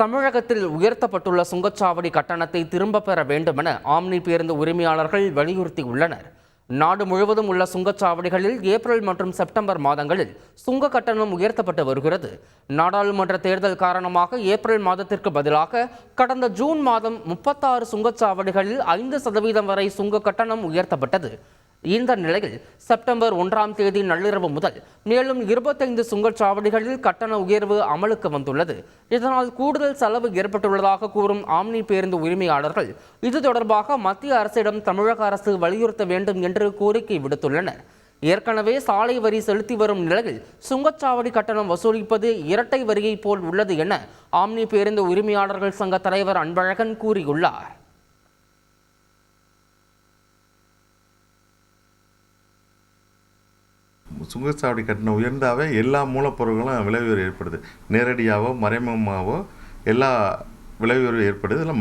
தமிழகத்தில் உயர்த்தப்பட்டுள்ள சுங்கச்சாவடி கட்டணத்தை திரும்பப் பெற வேண்டுமென ஆம்னி பேருந்து உரிமையாளர்கள் வலியுறுத்தியுள்ளனர். நாடு முழுவதும் உள்ள சுங்கச்சாவடிகளில் ஏப்ரல் மற்றும் செப்டம்பர் மாதங்களில் சுங்க கட்டணம் உயர்த்தப்பட்டு வருகிறது. நாடாளுமன்ற தேர்தல் காரணமாக ஏப்ரல் மாதத்திற்கு பதிலாக கடந்த ஜூன் மாதம் 36 சுங்கச்சாவடிகளில் 5% வரை சுங்க கட்டணம் உயர்த்தப்பட்டது. இந்த நிலையில் செப்டம்பர் 1ஆம் தேதி நள்ளிரவு முதல் மேலும் 25 சுங்கச்சாவடிகளில் கட்டண உயர்வு அமலுக்கு வந்துள்ளது. இதனால் கூடுதல் செலவு ஏற்பட்டுள்ளதாக கூறும் ஆம்னி பேருந்து உரிமையாளர்கள் இது தொடர்பாக மத்திய அரசிடம் தமிழக அரசு வலியுறுத்த வேண்டும் என்று கோரிக்கை விடுத்துள்ளனர். ஏற்கனவே சாலை வரி செலுத்தி வரும் நிலையில் சுங்கச்சாவடி கட்டணம் வசூலிப்பது இரட்டை வரியை போல் உள்ளது என ஆம்னி பேருந்து உரிமையாளர்கள் சங்க தலைவர் அன்பழகன் கூறியுள்ளார். சுங்கச்சாவடி கட்டணம் உயர்ந்தாவே எல்லா மூலப்பொருட்களும் விலை உயர்வு ஏற்படுது. நேரடியாகவோ மறைமுகமாகவோ எல்லா விலை உயர்வு ஏற்படுது. இதில்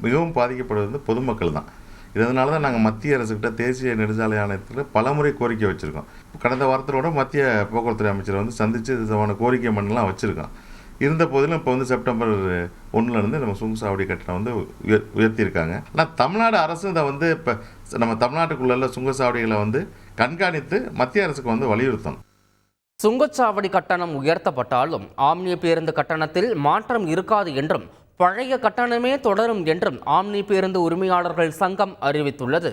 மிகவும் பாதிக்கப்படுவது பொதுமக்கள் தான். இதனால தான் நாங்கள் மத்திய அரசுக்கிட்ட தேசிய நெடுஞ்சாலை ஆணையத்தில் பலமுறை கோரிக்கை வச்சுருக்கோம். கடந்த வாரத்திலோட மத்திய போக்குவரத்துறை அமைச்சரை சந்தித்து இது சமான கோரிக்கை மனுலாம் வச்சுருக்கோம். இருந்த போதிலும் இப்போ செப்டம்பர் 1லேருந்து நம்ம சுங்கச்சாவடி கட்டணம் உயர்த்தியிருக்காங்க. ஆனால் தமிழ்நாடு அரசு இதை இப்போ நம்ம தமிழ்நாட்டுக்குள்ள சுங்கச்சாவடிகளை கண்காணித்து மத்திய அரசுக்கு வலியுறுத்தணும். சுங்கச்சாவடி கட்டணம் உயர்த்தப்பட்டாலும் ஆம்னி பேருந்து கட்டணத்தில் மாற்றம் இருக்காது என்றும் பழைய கட்டணமே தொடரும் என்றும் ஆம்னி பேருந்து உரிமையாளர்கள் சங்கம் அறிவித்துள்ளது.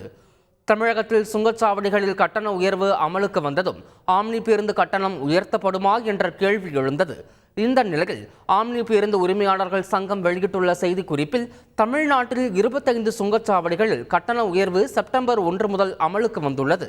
தமிழகத்தில் சுங்கச்சாவடிகளில் கட்டண உயர்வு அமலுக்கு வந்ததும் ஆம்னி பேருந்து கட்டணம் உயர்த்தப்படுமா என்ற கேள்வி எழுந்தது. இந்த நிலையில் ஆம்னி பேருந்து உரிமையாளர்கள் சங்கம் வெளியிட்டுள்ள செய்திக்குறிப்பில் தமிழ்நாட்டில் 25 சுங்கச்சாவடிகளில் கட்டண உயர்வு செப்டம்பர் 1 முதல் அமலுக்கு வந்துள்ளது.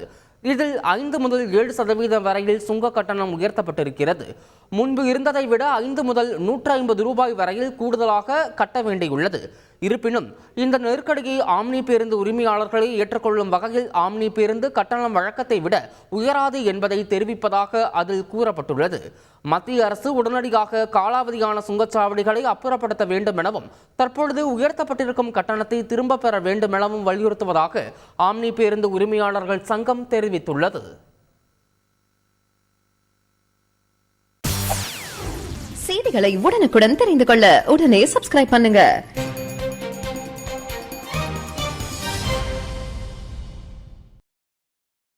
இதில் 5 முதல் 7% வரையில் சுங்க கட்டணம் உயர்த்தப்பட்டிருக்கிறது. முன்பு இருந்ததை விட 5 முதல் 150 ரூபாய் வரையில் கூடுதலாக கட்ட வேண்டியுள்ளது. இருப்பினும் இந்த நெருக்கடியை ஆம்னி பேருந்து உரிமையாளர்களை ஏற்றுக்கொள்ளும் வகையில் ஆம்னி பேருந்து கட்டணம் வழக்கத்தை விட உயராது என்பதை தெரிவிப்பதாக அதில் கூறப்பட்டுள்ளது. மத்திய அரசு உடனடியாக காலாவதியான சுங்கச்சாவடிகளை அப்புறப்படுத்த வேண்டும் எனவும் தற்பொழுது உயர்த்தப்பட்டிருக்கும் கட்டணத்தை திரும்ப பெற வேண்டும் எனவும் வலியுறுத்துவதாக ஆம்னி பேருந்து உரிமையாளர்கள் சங்கம் தெரிவித்துள்ளது. செய்திகளை உடனுக்குடன் தெரிந்து கொள்ள உடனே சப்ஸ்கிரைப் பண்ணுங்க.